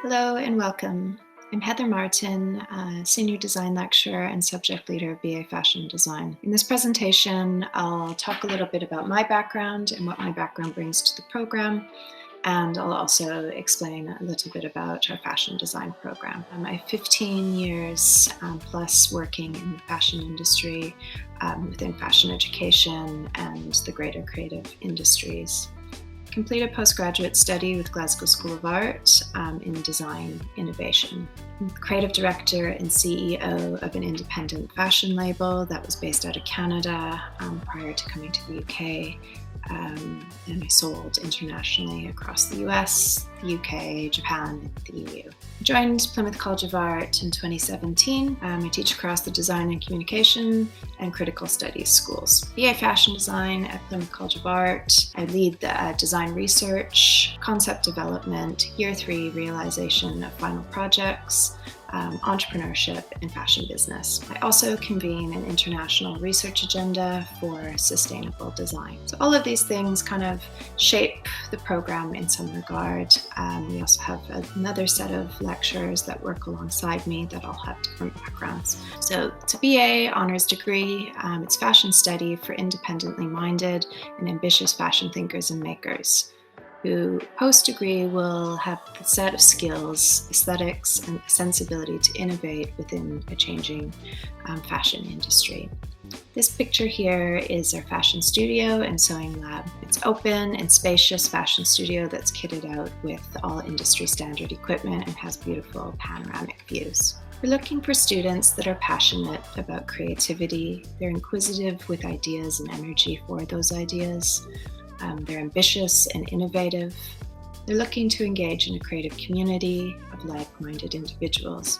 Hello and welcome. I'm Heather Martin, Senior Design Lecturer and Subject Leader of BA Fashion Design. In this presentation, I'll talk a little bit about my background and what my background brings to the program, and I'll also explain a little bit about our fashion design program. I have 15 years plus working in the fashion industry within fashion education and the greater creative industries. Completed postgraduate study with Glasgow School of Art in design innovation. I'm creative director and CEO of an independent fashion label that was based out of Canada prior to coming to the UK. And I sold internationally across the US, the UK, Japan, and the EU. I joined Plymouth College of Art in 2017. I teach across the design and communication and critical studies schools. BA Fashion Design at Plymouth College of Art. I lead the design research, concept development, year 3 realization of final projects, entrepreneurship, and fashion business. I also convene an international research agenda for sustainable design. So all of these things kind of shape the program in some regard. We also have another set of lecturers that work alongside me that all have different backgrounds. So it's a BA honors degree. It's fashion study for independently minded and ambitious fashion thinkers and makers, who post-degree will have the set of skills, aesthetics, and sensibility to innovate within a changing fashion industry. This picture here is our fashion studio and sewing lab. It's open and spacious fashion studio that's kitted out with all industry standard equipment and has beautiful panoramic views. We're looking for students that are passionate about creativity. They're inquisitive with ideas and energy for those ideas. They're ambitious and innovative. They're looking to engage in a creative community of like-minded individuals.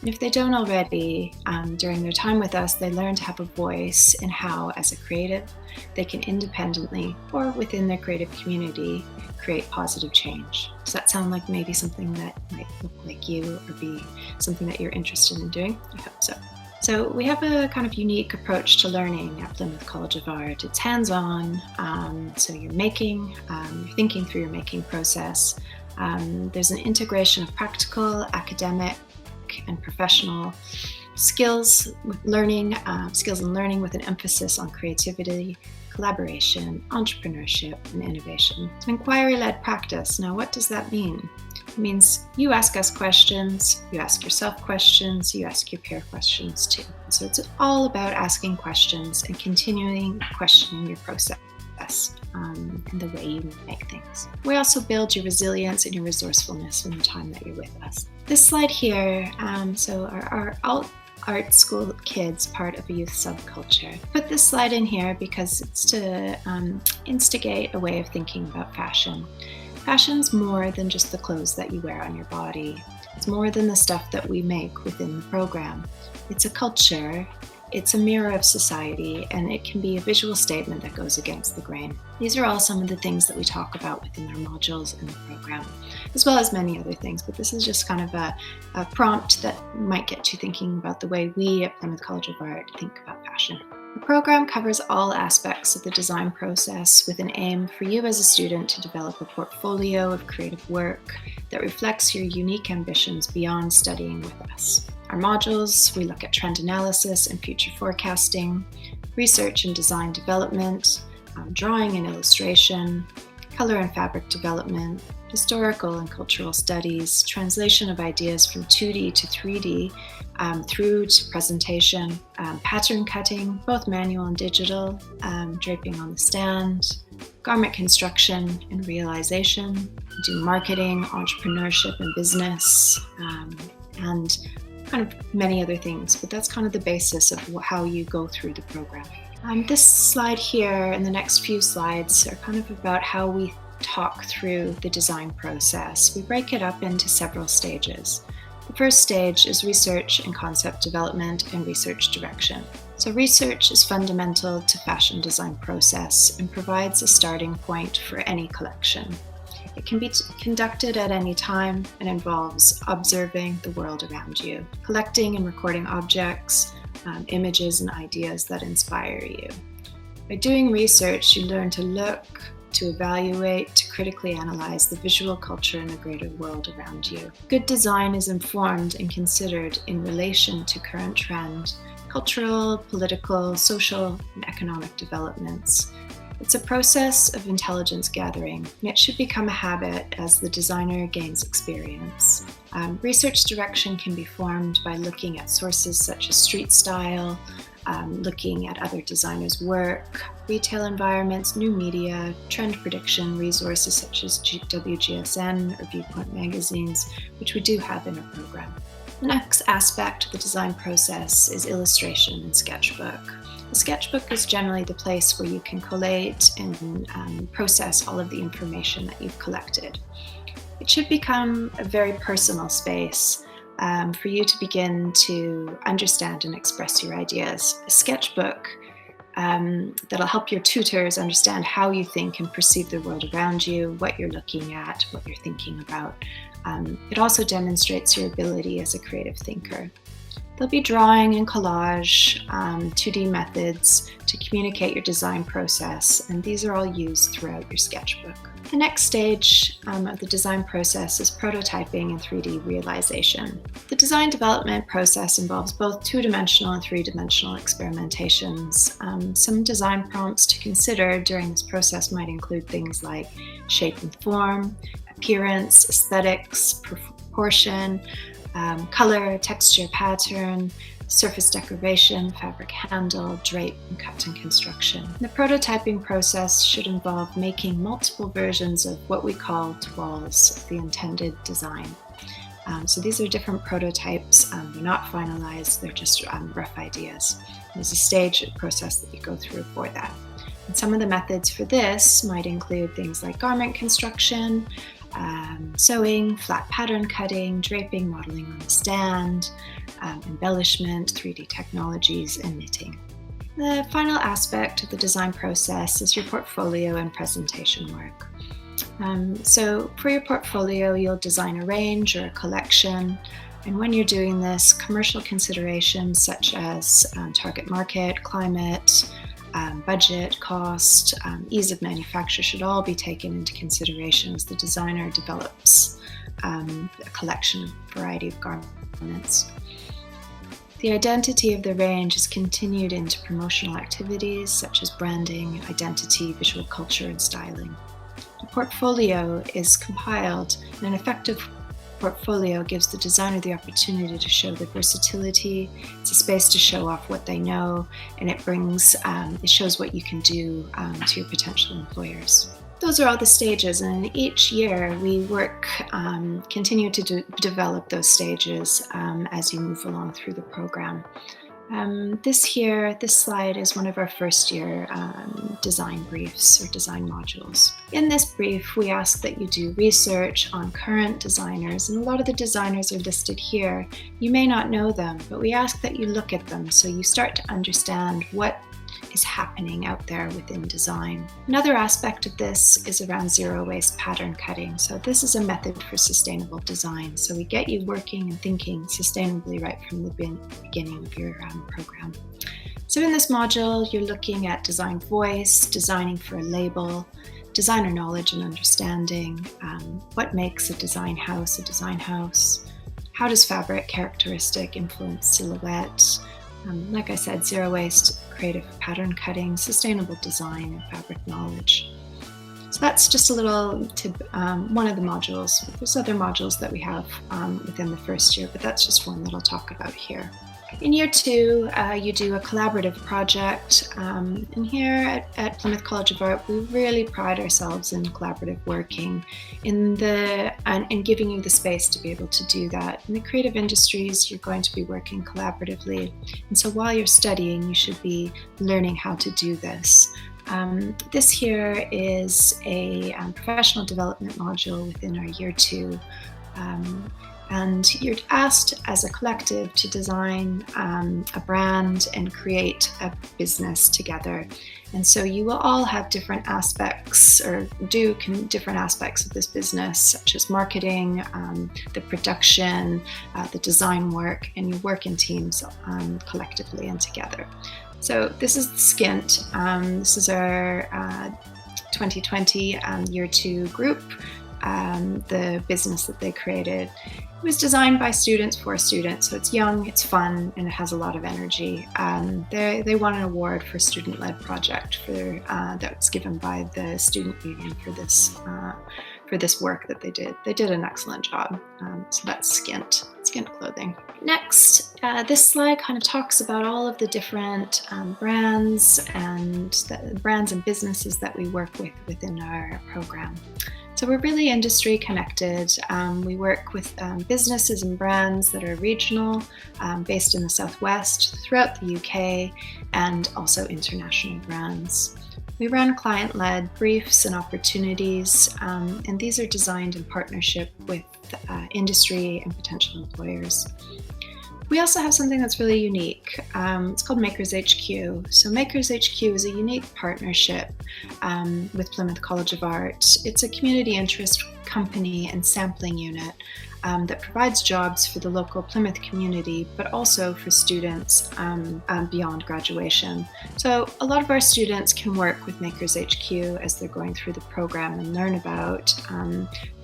And if they don't already, during their time with us, they learn to have a voice in how, as a creative, they can independently or within their creative community create positive change. Does that sound like maybe something that might look like you or be something that you're interested in doing? I hope so. So we have a kind of unique approach to learning at Plymouth College of Art. It's hands-on, so you're thinking through your making process. There's an integration of practical, academic, and professional skills and learning with an emphasis on creativity, collaboration, entrepreneurship, and innovation. It's an inquiry-led practice. Now, what does that mean? It means you ask us questions, you ask yourself questions, you ask your peer questions too. So it's all about asking questions and continuing questioning your process and the way you make things. We also build your resilience and your resourcefulness in the time that you're with us. This slide here, so our art school kids, part of a youth subculture. Put this slide in here because it's to instigate a way of thinking about fashion. Fashion's more than just the clothes that you wear on your body. It's more than the stuff that we make within the program. It's a culture, it's a mirror of society, and it can be a visual statement that goes against the grain. These are all some of the things that we talk about within our modules in the program, as well as many other things, but this is just kind of a prompt that might get you thinking about the way we at Plymouth College of Art think about fashion. The program covers all aspects of the design process with an aim for you as a student to develop a portfolio of creative work that reflects your unique ambitions beyond studying with us. Our modules, we look at trend analysis and future forecasting, research and design development, drawing and illustration, color and fabric development, historical and cultural studies, translation of ideas from 2D to 3D, through to presentation, pattern cutting, both manual and digital, draping on the stand, garment construction and realization, do marketing, entrepreneurship and business, and kind of many other things, but that's kind of the basis of how you go through the program. This slide here and the next few slides are kind of about how we talk through the design process. We break it up into several stages. The first stage is research and concept development and research direction. So research is fundamental to fashion design process and provides a starting point for any collection. It can be conducted at any time and involves observing the world around you, collecting and recording objects, images and ideas that inspire you. By doing research, you learn to look, to evaluate, to critically analyze the visual culture and the greater world around you. Good design is informed and considered in relation to current trend, cultural, political, social, and economic developments. It's a process of intelligence gathering, and it should become a habit as the designer gains experience. Research direction can be formed by looking at sources such as street style, looking at other designers' work, retail environments, new media, trend prediction, resources such as WGSN or Viewpoint magazines, which we do have in our program. The next aspect of the design process is illustration and sketchbook. The sketchbook is generally the place where you can collate and process all of the information that you've collected. It should become a very personal space for you to begin to understand and express your ideas. A sketchbook that'll help your tutors understand how you think and perceive the world around you, what you're looking at, what you're thinking about. It also demonstrates your ability as a creative thinker. There'll be drawing and collage, 2D methods to communicate your design process, and these are all used throughout your sketchbook. The next stage of the design process is prototyping and 3D realization. The design development process involves both two-dimensional and three-dimensional experimentations. Some design prompts to consider during this process might include things like shape and form, appearance, aesthetics, proportion, color, texture, pattern, surface decoration, fabric handle, drape, and cut and construction. The prototyping process should involve making multiple versions of what we call toiles of the intended design. So these are different prototypes. They're not finalized, they're just rough ideas. There's a stage process that you go through for that. And some of the methods for this might include things like garment construction, sewing, flat pattern cutting, draping, modeling on the stand, embellishment, 3D technologies, and knitting. The final aspect of the design process is your portfolio and presentation work. So for your portfolio, you'll design a range or a collection. And when you're doing this, commercial considerations such as target market, climate, budget, cost, ease of manufacture should all be taken into consideration as the designer develops a collection of a variety of garments. The identity of the range is continued into promotional activities such as branding, identity, visual culture, and styling. The portfolio is compiled, and an effective portfolio gives the designer the opportunity to show their versatility. It's a space to show off what they know, and it shows what you can do to your potential employers. Those are all the stages, and each year we continue to develop those stages as you move along through the program. This slide is one of our first year design briefs or design modules. In this brief, we ask that you do research on current designers, and a lot of the designers are listed here. You may not know them, but we ask that you look at them so you start to understand what is happening out there within design. Another aspect of this is around zero waste pattern cutting. So this is a method for sustainable design. So we get you working and thinking sustainably right from the beginning of your program. So in this module, you're looking at design voice, designing for a label, designer knowledge and understanding, what makes a design house, how does fabric characteristic influence silhouette, like I said, zero waste, creative pattern cutting, sustainable design, and fabric knowledge. So that's just a little one of the modules. There's other modules that we have within the first year, but that's just one that I'll talk about here. In year 2, you do a collaborative project, and here at Plymouth College of Art, we really pride ourselves in collaborative working, and giving you the space to be able to do that. In the creative industries, you're going to be working collaboratively, and so while you're studying, you should be learning how to do this. This here is a professional development module within our year 2. And you're asked as a collective to design a brand and create a business together. And so you will all have different aspects different aspects of this business, such as marketing, the production, the design work, and you work in teams collectively and together. So this is the skint. This is our 2020 year 2 group, the business that they created. It was designed by students for students, so it's young, it's fun, and it has a lot of energy. They won an award for student-led project that was given by the student union for this work that they did. They did an excellent job. So that's Skint clothing. Next, this slide kind of talks about all of the different brands and businesses that we work with within our program. So we're really industry connected. We work with businesses and brands that are regional, based in the Southwest, throughout the UK, and also international brands. We run client-led briefs and opportunities, and these are designed in partnership with industry and potential employers. We also have something that's really unique. It's called Makers HQ. So Makers HQ is a unique partnership with Plymouth College of Art. It's a community interest company and sampling unit that provides jobs for the local Plymouth community, but also for students beyond graduation. So a lot of our students can work with Makers HQ as they're going through the program and learn about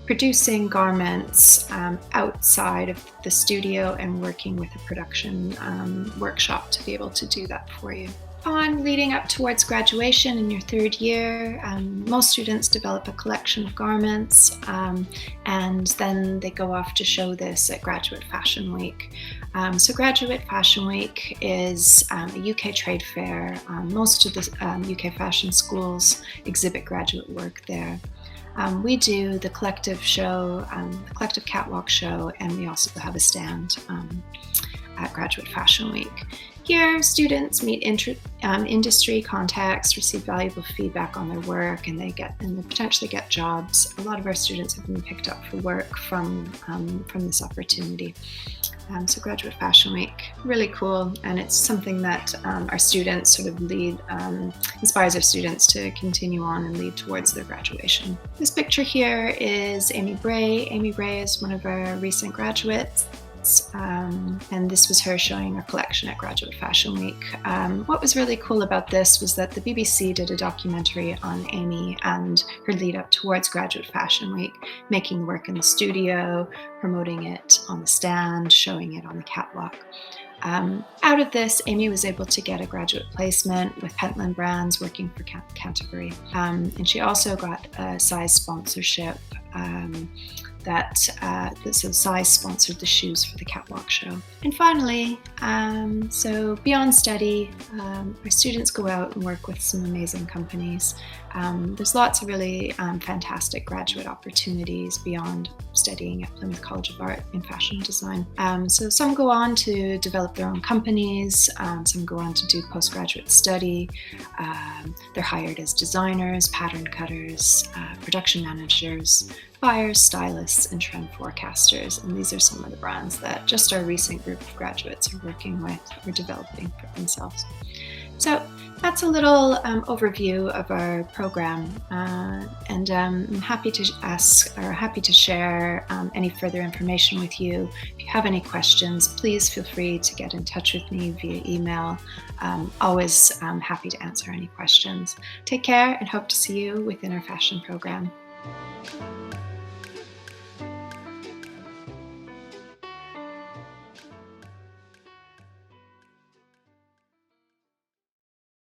producing garments outside of the studio and working with a production workshop to be able to do that for you. On leading up towards graduation in your third year, most students develop a collection of garments, and then they go off to show this at Graduate Fashion Week. So Graduate Fashion Week is a UK trade fair. Most of the UK fashion schools exhibit graduate work there. We do the collective show, the collective catwalk show, and we also have a stand at Graduate Fashion Week. Here, students meet industry contacts, receive valuable feedback on their work, and they potentially get jobs. A lot of our students have been picked up for work from this opportunity. So Graduate Fashion Week, really cool, and it's something that our students sort of inspires our students to continue on and lead towards their graduation. This picture here is Amy Bray. Amy Bray is one of our recent graduates. And this was her showing her collection at Graduate Fashion Week. What was really cool about this was that the BBC did a documentary on Amy and her lead up towards Graduate Fashion Week, making work in the studio, promoting it on the stand, showing it on the catwalk. Out of this, Amy was able to get a graduate placement with Pentland Brands working for Canterbury. And she also got a size sponsorship so Size sponsored the shoes for the catwalk show. And finally, so beyond study, our students go out and work with some amazing companies. There's lots of really fantastic graduate opportunities beyond studying at Plymouth College of Art in fashion design. So some go on to develop their own companies, some go on to do postgraduate study. They're hired as designers, pattern cutters, production managers, buyers, stylists, and trend forecasters. And these are some of the brands that just our recent group of graduates are working with or developing for themselves. So that's a little overview of our program, and I'm happy to share any further information with you. If you have any questions, please feel free to get in touch with me via email. Always happy to answer any questions. Take care and hope to see you within our fashion program.